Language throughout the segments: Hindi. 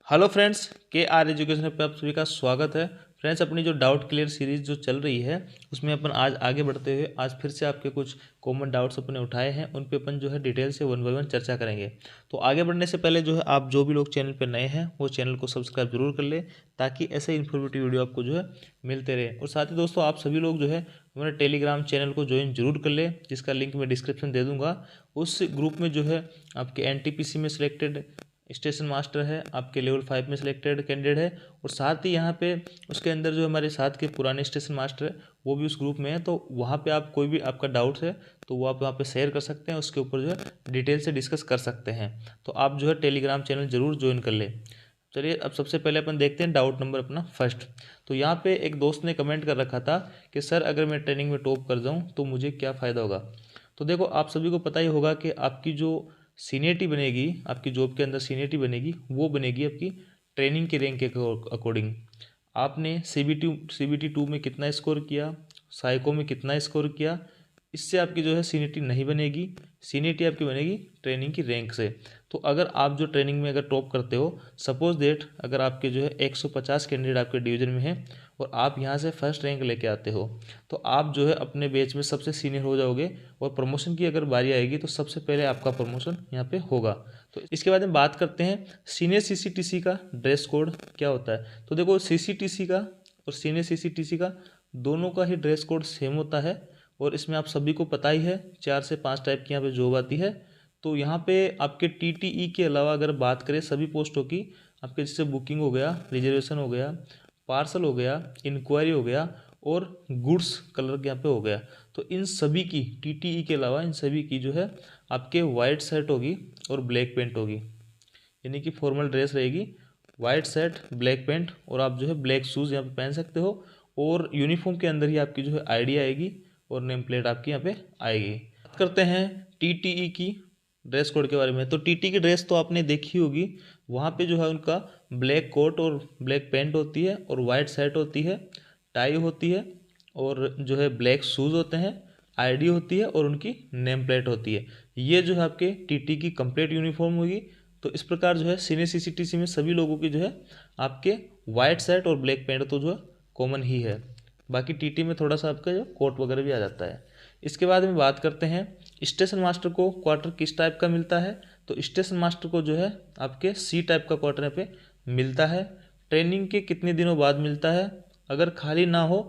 हेलो फ्रेंड्स, के आर एजुकेशन पे आप सभी का स्वागत है। फ्रेंड्स, अपनी जो डाउट क्लियर सीरीज जो चल रही है उसमें अपन आज आगे बढ़ते हुए आज फिर से आपके कुछ कॉमन डाउट्स अपने उठाए हैं, उन पे अपन जो है डिटेल से वन बाय वन चर्चा करेंगे। तो आगे बढ़ने से पहले जो है आप जो भी लोग चैनल पर नए हैं वो चैनल को सब्सक्राइब जरूर कर ले, ताकि ऐसे इन्फॉर्मेटिव वीडियो आपको जो है मिलते रहे। और साथ ही दोस्तों, आप सभी लोग जो है हमारे टेलीग्राम चैनल को ज्वाइन जरूर कर ले, जिसका लिंक मैं डिस्क्रिप्शन दे दूंगा। उस ग्रुप में जो है आपके एनटीपीसी में सिलेक्टेड स्टेशन मास्टर है, आपके लेवल 5 में सिलेक्टेड कैंडिडेट है, और साथ ही यहाँ पे उसके अंदर जो हमारे साथ के पुराने स्टेशन मास्टर है वो भी उस ग्रुप में है। तो वहाँ पे आप कोई भी आपका डाउट्स है तो वो आप वहाँ पे शेयर कर सकते हैं, उसके ऊपर जो है डिटेल से डिस्कस कर सकते हैं। तो आप जो है टेलीग्राम चैनल जरूर ज्वाइन कर ले। चलिए, अब सबसे पहले अपन देखते हैं डाउट नंबर अपना फर्स्ट। तो यहाँ पे एक दोस्त ने कमेंट कर रखा था कि सर, अगर मैं ट्रेनिंग में टॉप कर जाऊँ तो मुझे क्या फ़ायदा होगा। तो देखो, आप सभी को पता ही होगा कि आपकी जो सीनियरिटी बनेगी, आपकी जॉब के अंदर सीनियरिटी बनेगी, वो बनेगी आपकी ट्रेनिंग के रैंक के अकॉर्डिंग। आपने सीबीटी 2 में कितना स्कोर किया, साइको में कितना स्कोर किया, इससे आपकी जो है सीनियरिटी नहीं बनेगी। सीनियरिटी आपकी बनेगी ट्रेनिंग की रैंक से। तो अगर आप जो ट्रेनिंग में अगर टॉप करते हो, सपोज डेट अगर आपके जो है 150 कैंडिडेट आपके डिवीजन में है और आप यहाँ से फर्स्ट रैंक लेके आते हो, तो आप जो है अपने बैच में सबसे सीनियर हो जाओगे, और प्रमोशन की अगर बारी आएगी तो सबसे पहले आपका प्रमोशन यहाँ पे होगा। तो इसके बाद में बात करते हैं सीनियर सीसीटीसी का ड्रेस कोड क्या होता है। तो देखो, सीसीटीसी का और सीनियर सीसीटीसी का दोनों का ही ड्रेस कोड सेम होता है, और इसमें आप सभी को पता ही है 4 से 5 टाइप की यहाँ पे जॉब आती है। तो यहाँ पे आपके टीटीई के अलावा अगर बात करें सभी पोस्टों की, आपके जैसे बुकिंग हो गया, रिजर्वेशन हो गया, पार्सल हो गया, इंक्वायरी हो गया, और गुड्स कलर यहाँ पे हो गया। तो इन सभी की टीटीई के अलावा इन सभी की जो है आपके वाइट शर्ट होगी और ब्लैक पैंट होगी, यानी कि फॉर्मल ड्रेस रहेगी, वाइट शर्ट ब्लैक पैंट, और आप जो है ब्लैक शूज़ यहाँ पे पहन सकते हो। और यूनिफॉर्म के अंदर ही आपकी जो है आईडी आएगी और नेम प्लेट आपकी यहाँ पे आएगी। बात करते हैं टीटीई की ड्रेस कोड के बारे में। तो टीटी की ड्रेस तो आपने देखी होगी, वहाँ पे जो है उनका ब्लैक कोट और ब्लैक पैंट होती है, और वाइट शर्ट होती है, टाई होती है, और जो है ब्लैक शूज़ होते हैं, आईडी होती है, और उनकी नेम प्लेट होती है। ये जो है आपके टीटी की कंप्लीट यूनिफॉर्म होगी। तो इस प्रकार जो है सीनियर सीसीटीसी में सभी लोगों की जो है आपके वाइट शर्ट और ब्लैक पैंट तो जो है कॉमन ही है। बाकी टीटी में थोड़ा सा आपका जो कोट वगैरह भी आ जाता है। इसके बाद में बात करते हैं स्टेशन मास्टर को क्वार्टर किस टाइप का मिलता है। तो स्टेशन मास्टर को जो है आपके सी टाइप का क्वार्टर यहाँ पे मिलता है। ट्रेनिंग के कितने दिनों बाद मिलता है, अगर खाली ना हो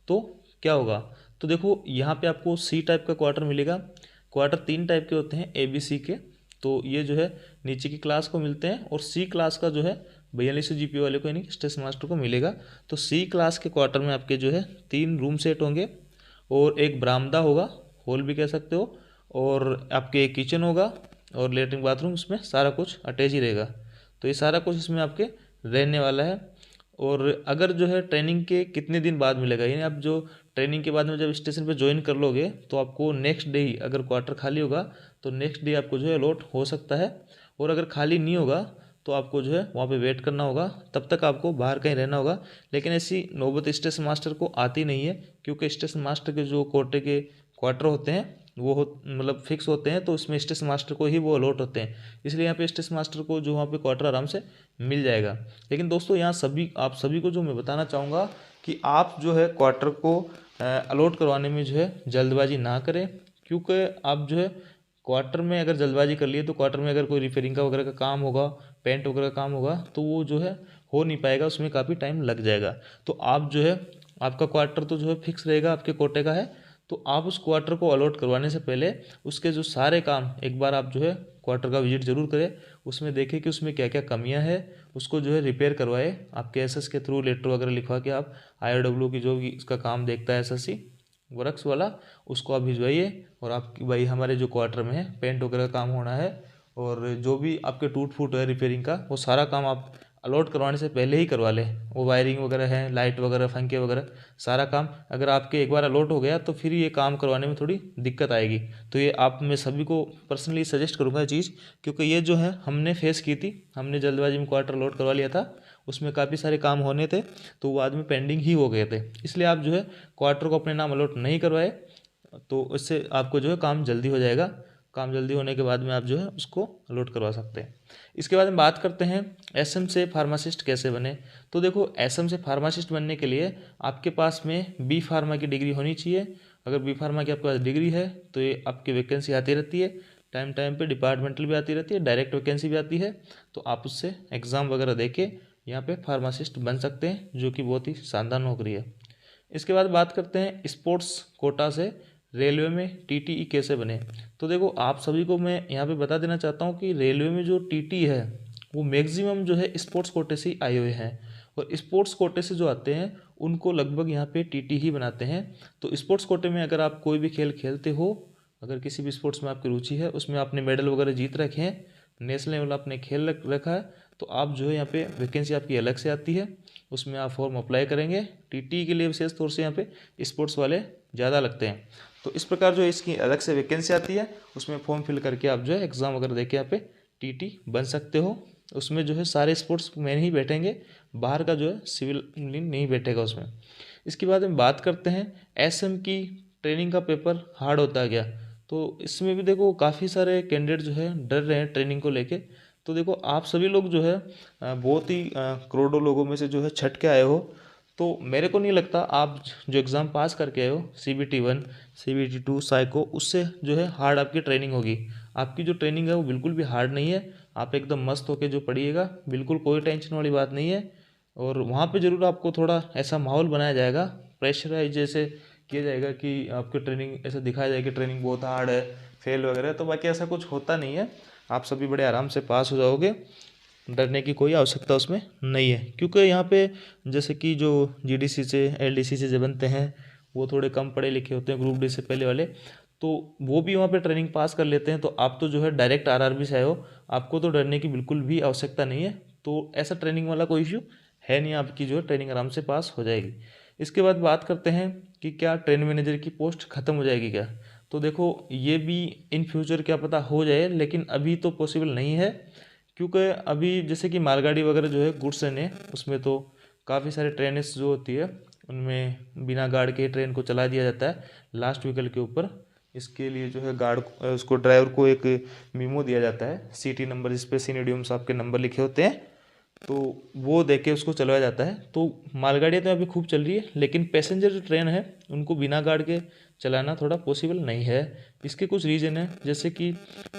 तो क्या होगा। तो देखो, यहाँ पे आपको सी टाइप का क्वार्टर मिलेगा। क्वार्टर 3 टाइप के होते हैं, ए बी सी के। तो ये जो है नीचे की क्लास को मिलते हैं, और सी क्लास का जो है 4200 जीपी वाले को यानी कि स्टेशन मास्टर को मिलेगा। तो सी क्लास के क्वार्टर में आपके जो है 3 रूम सेट होंगे, और एक बरामदा होगा, हॉल भी कह सकते हो, और आपके एक किचन होगा, और लेटरिन बाथरूम, इसमें सारा कुछ अटैच ही रहेगा। तो ये सारा कुछ इसमें आपके रहने वाला है। और अगर जो है ट्रेनिंग के कितने दिन बाद मिलेगा, यानी आप जो ट्रेनिंग के बाद में जब स्टेशन पे ज्वाइन कर लोगे तो आपको नेक्स्ट डे ही, अगर क्वार्टर खाली होगा तो नेक्स्ट डे आपको जो है अलॉट हो सकता है। और अगर खाली नहीं होगा तो आपको जो है वहाँ पे वेट करना होगा, तब तक आपको बाहर कहीं रहना होगा। लेकिन ऐसी नौबत स्टेशन मास्टर को आती नहीं है, क्योंकि स्टेशन मास्टर के जो कोटे के क्वार्टर होते हैं वो मतलब फिक्स होते हैं, तो उसमें स्टेशन मास्टर को ही वो अलॉट होते हैं। इसलिए यहाँ पे स्टेशन मास्टर को जो वहाँ पे क्वार्टर आराम से मिल जाएगा। लेकिन दोस्तों, यहाँ आप सभी को जो मैं बताना चाहूँगा कि आप जो है क्वार्टर को अलॉट करवाने में जो है जल्दबाजी ना करें, क्योंकि आप जो है क्वार्टर में अगर जल्दबाजी कर लिए तो क्वार्टर में अगर कोई रिपेयरिंग का वगैरह का काम होगा, पेंट वगैरह का काम होगा, तो वो जो है हो नहीं पाएगा, उसमें काफ़ी टाइम लग जाएगा। तो आप जो है, आपका क्वार्टर तो जो है फिक्स रहेगा, आपके कोटे का है, तो आप उस क्वार्टर को अलॉट करवाने से पहले उसके जो सारे काम एक बार आप जो है क्वार्टर का विजिट जरूर करें, उसमें देखें कि उसमें क्या क्या कमियां हैं, उसको जो है रिपेयर करवाए। आपके एसएस के थ्रू लेटर वगैरह लिखवा के आप आईआरडब्ल्यू की जो भी इसका काम देखता है एसएससी वर्क्स वाला, उसको आप भिजवाइए। और आप भाई, हमारे जो क्वार्टर में है पेंट वगैरह का काम होना है, और जो भी आपके टूट फूट है रिपेयरिंग का, वो सारा काम आप अलॉट करवाने से पहले ही करवा लें। वो वायरिंग वगैरह है, लाइट वगैरह, पंखे वगैरह, सारा काम अगर आपके एक बार अलॉट हो गया तो फिर ये काम करवाने में थोड़ी दिक्कत आएगी। तो ये आप मैं सभी को पर्सनली सजेस्ट करूँगा ये चीज़, क्योंकि ये जो है हमने फेस की थी, हमने जल्दबाजी में क्वार्टर अलॉट करवा लिया था, उसमें काफ़ी सारे काम होने थे, तो बाद में पेंडिंग ही हो गए थे। इसलिए आप जो है क्वार्टर को अपने नाम अलॉट नहीं करवाए, तो इससे आपको जो है काम जल्दी हो जाएगा। काम जल्दी होने के बाद में आप जो है उसको लोड करवा सकते हैं। इसके बाद में बात करते हैं एसएम से फार्मासिस्ट कैसे बने। तो देखो, एसएम से फार्मासिस्ट बनने के लिए आपके पास में बी फार्मा की डिग्री होनी चाहिए। अगर बी फार्मा की आपके पास डिग्री है तो ये आपकी वैकेंसी आती रहती है, टाइम टाइम पे डिपार्टमेंटल भी आती रहती है, डायरेक्ट वैकेंसी भी आती है। तो आप उससे एग्ज़ाम वगैरह दे के यहाँ पे फार्मासिस्ट बन सकते हैं, जो कि बहुत ही शानदार नौकरी है। इसके बाद बात करते हैं स्पोर्ट्स कोटा से रेलवे में टीटीई कैसे बने। तो देखो, आप सभी को मैं यहाँ पे बता देना चाहता हूँ कि रेलवे में जो टीटी है वो मैक्सिमम जो है स्पोर्ट्स कोटे से ही आए हुए हैं, और स्पोर्ट्स कोटे से जो आते हैं उनको लगभग यहाँ पे टीटी ही बनाते हैं। तो स्पोर्ट्स कोटे में अगर आप कोई भी खेल खेलते हो, अगर किसी भी स्पोर्ट्स में आपकी रुचि है, उसमें आपने मेडल वगैरह जीत रखे हैं, नेशनल लेवल आपने खेल रखा है, तो आप जो है यहाँ पे वैकेंसी आपकी अलग से आती है, उसमें आप फॉर्म अप्लाई करेंगे। टीटी के लिए विशेष तौर से यहाँ पे स्पोर्ट्स वाले ज़्यादा लगते हैं। तो इस प्रकार जो है इसकी अलग से वैकेंसी आती है, उसमें फॉर्म फिल करके आप जो है एग्ज़ाम वगैरह दे के यहाँ पे टीटी बन सकते हो। उसमें जो है सारे स्पोर्ट्स मैन ही बैठेंगे, बाहर का जो है सिविल नहीं बैठेगा उसमें। इसके बाद हम बात करते हैं एसएम की ट्रेनिंग का पेपर हार्ड होता है क्या। तो इसमें भी देखो काफ़ी सारे कैंडिडेट जो है डर रहे हैं ट्रेनिंग को लेके। तो देखो, आप सभी लोग जो है बहुत ही करोड़ों लोगों में से जो है छट के आए हो, तो मेरे को नहीं लगता आप जो एग्ज़ाम पास करके आए हो CBT 1 CBT 2 साइको, उससे जो है हार्ड आपकी ट्रेनिंग होगी। आपकी जो ट्रेनिंग है वो बिल्कुल भी हार्ड नहीं है। आप एकदम मस्त होके जो पढ़िएगा, बिल्कुल कोई टेंशन वाली बात नहीं है। और वहाँ पे ज़रूर आपको थोड़ा ऐसा माहौल बनाया जाएगा, प्रेशराइज जैसे किया जाएगा कि आपकी ट्रेनिंग ऐसे दिखाया जाएगा कि ट्रेनिंग बहुत हार्ड है, फेल वगैरह। तो बाकी ऐसा कुछ होता नहीं है, आप सभी बड़े आराम से पास हो जाओगे, डरने की कोई आवश्यकता उसमें नहीं है। क्योंकि यहाँ पे जैसे कि जो GDC से LDC से जो बनते हैं वो थोड़े कम पढ़े लिखे होते हैं, ग्रुप डी से पहले वाले, तो वो भी वहाँ पे ट्रेनिंग पास कर लेते हैं। तो आप तो जो है डायरेक्ट RRB से आए हो, आपको तो डरने की बिल्कुल भी आवश्यकता नहीं है। तो ऐसा ट्रेनिंग वाला कोई इशू है नहीं, आपकी जो है ट्रेनिंग आराम से पास हो जाएगी। इसके बाद बात करते हैं कि क्या ट्रेन मैनेजर की पोस्ट ख़त्म हो जाएगी क्या। तो देखो, ये भी इन फ्यूचर क्या पता हो जाए, लेकिन अभी तो पॉसिबल नहीं है। क्योंकि अभी जैसे कि मालगाड़ी वगैरह जो है गुड्स है, उसमें तो काफ़ी सारे ट्रेनें जो होती है उनमें बिना गार्ड के ट्रेन को चला दिया जाता है लास्ट व्हीकल के ऊपर। इसके लिए जो है गार्ड उसको ड्राइवर को एक मीमो दिया जाता है, CT नंबर, जिस पे सिनेडियम्स आपके नंबर लिखे होते हैं, तो वो दे के उसको चलाया जाता है। तो मालगाड़ियाँ तो अभी खूब चल रही है, लेकिन पैसेंजर जो ट्रेन है उनको बिना गार्ड के चलाना थोड़ा पॉसिबल नहीं है। इसके कुछ रीज़न है, जैसे कि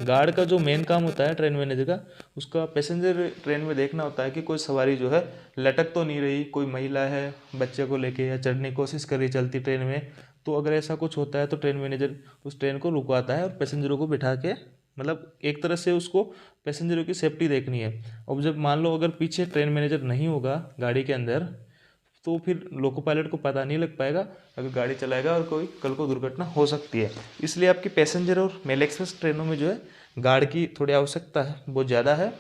गार्ड का जो मेन काम होता है ट्रेन मैनेजर का, उसका पैसेंजर ट्रेन में देखना होता है कि कोई सवारी जो है लटक तो नहीं रही, कोई महिला है बच्चे को लेके या चढ़ने की कोशिश कर रही चलती ट्रेन में। तो अगर ऐसा कुछ होता है तो ट्रेन मैनेजर उस ट्रेन को रुकवाता है और पैसेंजरों को बिठा के, मतलब एक तरह से उसको पैसेंजरों की सेफ्टी देखनी है। अब जब मान लो अगर पीछे ट्रेन मैनेजर नहीं होगा गाड़ी के अंदर, तो फिर लोको पायलट को पता नहीं लग पाएगा, अगर गाड़ी चलाएगा और कोई कल को दुर्घटना हो सकती है। इसलिए आपकी पैसेंजर और मेल एक्सप्रेस ट्रेनों में जो है गार्ड की थोड़ी आवश्यकता है, बहुत ज़्यादा है।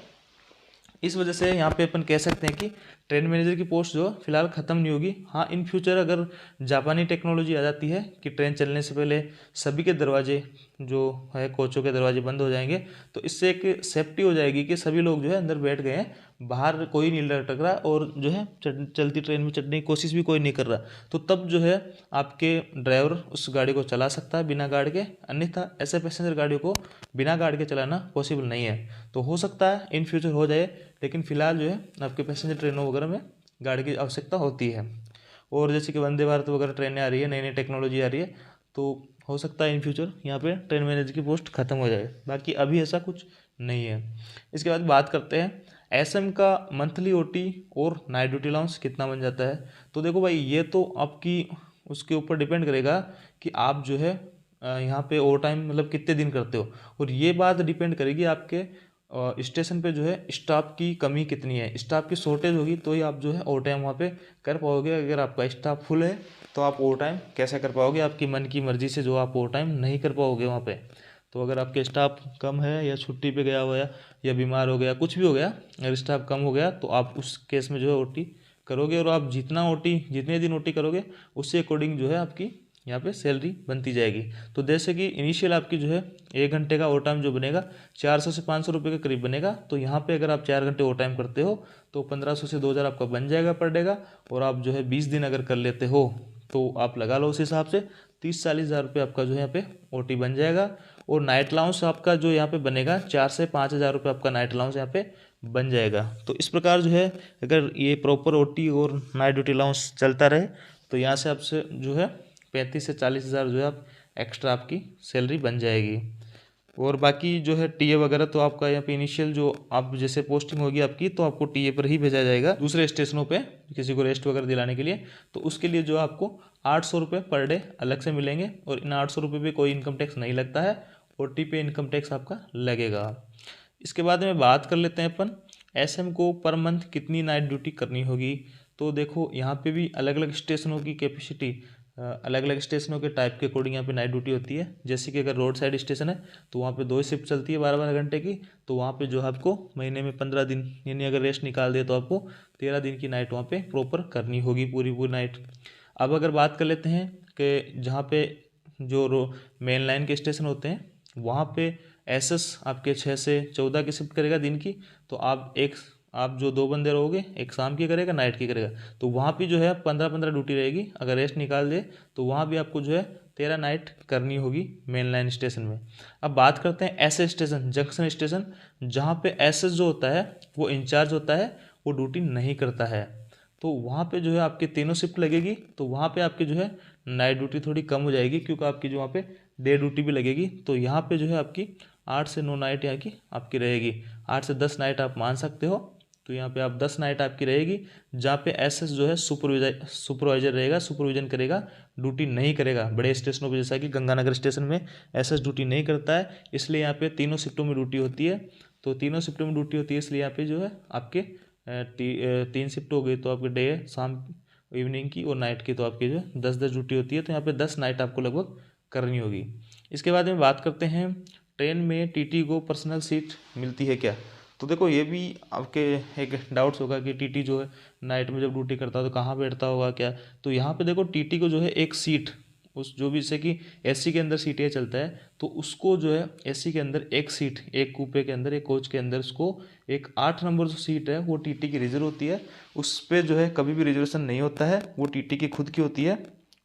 इस वजह से यहाँ पे अपन कह सकते हैं कि ट्रेन मैनेजर की पोस्ट जो फिलहाल ख़त्म नहीं होगी। हाँ, इन फ्यूचर अगर जापानी टेक्नोलॉजी आ जाती है कि ट्रेन चलने से पहले सभी के दरवाजे जो है कोचों के दरवाजे बंद हो जाएंगे, तो इससे एक सेफ्टी हो जाएगी कि सभी लोग जो है अंदर बैठ गए हैं, बाहर कोई नहीं लटक रहा और जो है चलती ट्रेन में चढ़ने की कोशिश भी कोई नहीं कर रहा। तो तब जो है आपके ड्राइवर उस गाड़ी को चला सकता है बिना गार्ड के, अन्यथा ऐसे पैसेंजर गाड़ियों को बिना गार्ड के चलाना पॉसिबल नहीं है। तो हो सकता है इन फ्यूचर हो जाए, लेकिन फिलहाल जो है आपके पैसेंजर ट्रेनों वगैरह में गार्ड की आवश्यकता होती है। और जैसे कि वंदे भारत वगैरह ट्रेनें आ रही है, नई नई टेक्नोलॉजी आ रही है, तो हो सकता है इन फ्यूचर यहाँ पे ट्रेन मैनेजर की पोस्ट खत्म हो जाए। बाकी अभी ऐसा कुछ नहीं है। इसके बाद बात करते हैं एसएम का मंथली OT और नाइट ड्यूटी अलाउंस कितना बन जाता है। तो देखो भाई, ये तो आपकी उसके ऊपर डिपेंड करेगा कि आप जो है यहाँ पे ओवर टाइम मतलब कितने दिन करते हो, और ये बात डिपेंड करेगी आपके स्टेशन पे जो है स्टाफ की कमी कितनी है। स्टाफ की शॉर्टेज होगी तो ही आप जो है ओवर टाइम वहाँ पे कर पाओगे। अगर आपका स्टाफ फुल है तो आप ओवर टाइम कैसे कर पाओगे, आपकी मन की मर्जी से जो आप ओवर टाइम नहीं कर पाओगे वहाँ पे। तो अगर आपके स्टाफ कम है या छुट्टी पे गया हुआ है या बीमार हो गया, कुछ भी हो गया, अगर स्टाफ कम हो गया तो आप उस केस में जो है OT करोगे, और आप जितने दिन OT करोगे उससे अकॉर्डिंग जो है आपकी यहाँ पे सैलरी बनती जाएगी। तो जैसे कि इनिशियल आपकी जो है 1 घंटे का ओवर टाइम जो बनेगा 400 से 500 रुपये के करीब बनेगा। तो यहाँ पे अगर आप 4 घंटे ओवर टाइम करते हो तो 1500 से 2000 आपका बन जाएगा पर डे का। और आप जो है 20 दिन अगर कर लेते हो तो आप लगा लो उस हिसाब से 30-40 हज़ार रुपये आपका जो है यहाँ पे ओटी बन जाएगा। और नाइट अलाउंस आपका जो यहाँ पे बनेगा 4 से 5 हज़ार रुपये आपका नाइट अलाउंस यहाँ पे बन जाएगा। तो इस प्रकार जो है अगर ये प्रॉपर ओटी और नाइट ड्यूटी अलाउंस चलता रहे तो यहाँ से आपसे जो है 35 से 40 हज़ार जो है आप एक्स्ट्रा आपकी सैलरी बन जाएगी। और बाकी जो है टीए वगैरह तो आपका यहाँ पे इनिशियल जो आप जैसे पोस्टिंग होगी आपकी तो आपको टीए पर ही भेजा जाएगा दूसरे स्टेशनों पे किसी को रेस्ट वगैरह दिलाने के लिए। तो उसके लिए जो आपको 800 रुपये पर डे अलग से मिलेंगे और इन 800 रुपये पे कोई इनकम टैक्स नहीं लगता है, ओटी पे इनकम टैक्स आपका लगेगा। इसके बाद में बात कर लेते हैं अपन एसएम को पर मंथ कितनी नाइट ड्यूटी करनी होगी। तो देखो यहाँ पे भी अलग अलग स्टेशनों की कैपेसिटी, अलग अलग स्टेशनों के टाइप के अकॉर्डिंग यहाँ पे नाइट ड्यूटी होती है। जैसे कि अगर रोड साइड स्टेशन है तो वहाँ पे 2 शिफ्ट चलती है 12-12 घंटे की, तो वहाँ पे जो है आपको महीने में 15 दिन यानी अगर रेस्ट निकाल दे तो आपको 13 दिन की नाइट वहाँ पे प्रॉपर करनी होगी पूरी नाइट। अब अगर बात कर लेते हैं कि जहाँ पे जो मेन लाइन के स्टेशन होते हैं वहाँ पे एसएस आपके 6 से 14 की शिफ्ट करेगा दिन की। तो आप जो 2 बंदे रहोगे, एक शाम की करेगा नाइट की करेगा, तो वहाँ पे जो है 15-15 ड्यूटी रहेगी। अगर रेस्ट निकाल दे तो वहाँ भी आपको जो है 13 नाइट करनी होगी मेन लाइन स्टेशन में। अब बात करते हैं ऐसे स्टेशन, जंक्शन स्टेशन, जहाँ पे एसएस जो होता है वो इंचार्ज होता है, वो ड्यूटी नहीं करता है। तो वहाँ पे जो है आपकी तीनों शिफ्ट लगेगी, तो वहाँ पे आपकी जो है नाइट ड्यूटी थोड़ी कम हो जाएगी क्योंकि आपकी जो वहाँ पे डे ड्यूटी भी लगेगी। तो यहाँ पे जो है आपकी 8 से 9 नाइट यहाँ की आपकी रहेगी, 8 से 10 नाइट आप मान सकते हो। तो यहाँ पे आप 10 नाइट आपकी रहेगी, जहाँ पे एसएस जो है सुपरवाइजर रहेगा, सुपरविजन करेगा, ड्यूटी नहीं करेगा। बड़े स्टेशनों पे जैसा कि गंगानगर स्टेशन में एसएस ड्यूटी नहीं करता है, इसलिए यहाँ पे तीनों शिफ्टों में ड्यूटी होती है। तो तीनों शिफ्टों में ड्यूटी होती है इसलिए यहाँ पे जो है आपके 3 शिफ्ट हो गई तो आपके डे, शाम, इवनिंग की और नाइट की, तो आपकी जो 10-10 ड्यूटी होती है। तो यहाँ पे 10 नाइट आपको लगभग करनी होगी। इसके बाद में बात करते हैं ट्रेन में टीटी को पर्सनल सीट मिलती है क्या। तो देखो ये भी आपके एक डाउट्स होगा कि टीटी जो है नाइट में जब ड्यूटी करता है तो कहाँ बैठता होगा क्या। तो यहाँ पे देखो टीटी को जो है एक सीट, उस जो भी जैसे कि एसी के अंदर सीटें चलता है तो उसको जो है एसी के अंदर एक सीट, एक कूपे के अंदर, एक कोच के अंदर उसको एक 8 नंबर जो सीट है वो टीटी की रिजर्व होती है। उस पर जो है कभी भी रिजर्वेशन नहीं होता है, वो टीटी की खुद की होती है,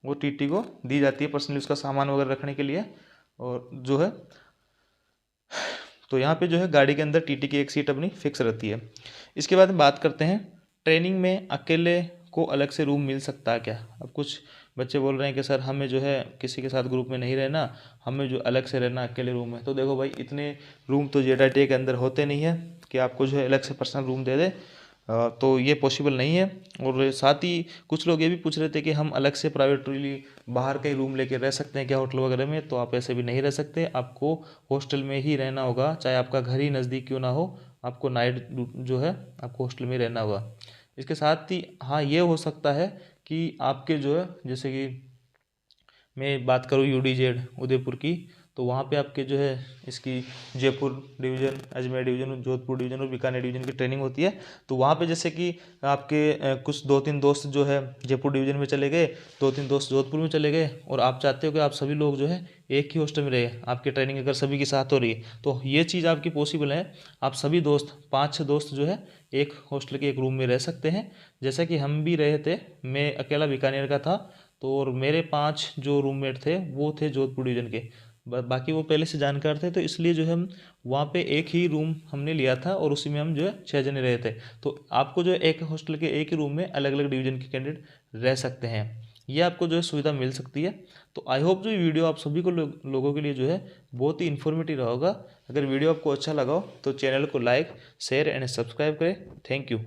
वो टीटी को दी जाती है पर्सनली उसका सामान वगैरह रखने के लिए। और जो है तो यहाँ पे जो है गाड़ी के अंदर टीटी की एक सीट अपनी फिक्स रहती है। इसके बाद बात करते हैं ट्रेनिंग में अकेले को अलग से रूम मिल सकता है क्या। अब कुछ बच्चे बोल रहे हैं कि सर हमें जो है किसी के साथ ग्रुप में नहीं रहना, हमें जो अलग से रहना अकेले रूम में। तो देखो भाई इतने रूम तो जेडआईटी के अंदर होते नहीं है कि आपको जो है अलग से पर्सनल रूम दे दे, तो ये पॉसिबल नहीं है। और साथ ही कुछ लोग ये भी पूछ रहे थे कि हम अलग से प्राइवेटली बाहर कहीं रूम लेके रह सकते हैं क्या होटल वगैरह में। तो आप ऐसे भी नहीं रह सकते, आपको हॉस्टल में ही रहना होगा, चाहे आपका घर ही नज़दीक क्यों ना हो, आपको नाइट जो है आपको हॉस्टल में रहना होगा। इसके साथ ही हाँ ये हो सकता है कि आपके जो है जैसे कि मैं बात करूँ यूडीजेड उदयपुर की, तो वहाँ पे आपके जो है इसकी Jaipur division, Ajmer division, Jodhpur division और बीकानेर डिवीज़न की ट्रेनिंग होती है। तो वहाँ पे जैसे कि आपके कुछ 2-3 दोस्त जो है जयपुर डिवीज़न में चले गए, 2-3 दोस्त जोधपुर में चले गए, और आप चाहते हो कि आप सभी लोग जो है एक ही हॉस्टल में रहे, आपकी ट्रेनिंग अगर सभी के साथ हो रही है तो ये चीज़ आपकी पॉसिबल है। आप सभी दोस्त 5-6 दोस्त जो है एक हॉस्टल के एक रूम में रह सकते हैं, जैसा कि हम भी रहे थे। मैं अकेला बीकानेर का था, तो और मेरे 5 जो रूममेट थे वो थे जोधपुर डिवीज़न के, बाकी वो पहले से जानकार थे, तो इसलिए जो है हम वहाँ पे एक ही रूम हमने लिया था और उसी में हम जो है 6 जने रहे थे। तो आपको जो है एक हॉस्टल के एक ही रूम में अलग अलग डिवीज़न के कैंडिडेट रह सकते हैं, ये आपको जो है सुविधा मिल सकती है। तो आई होप जो ये वीडियो आप सभी को लोगों के लिए जो है बहुत ही इन्फॉर्मेटिव होगा। अगर वीडियो आपको अच्छा लगा हो तो चैनल को लाइक, शेयर एंड सब्सक्राइब करें। Thank you.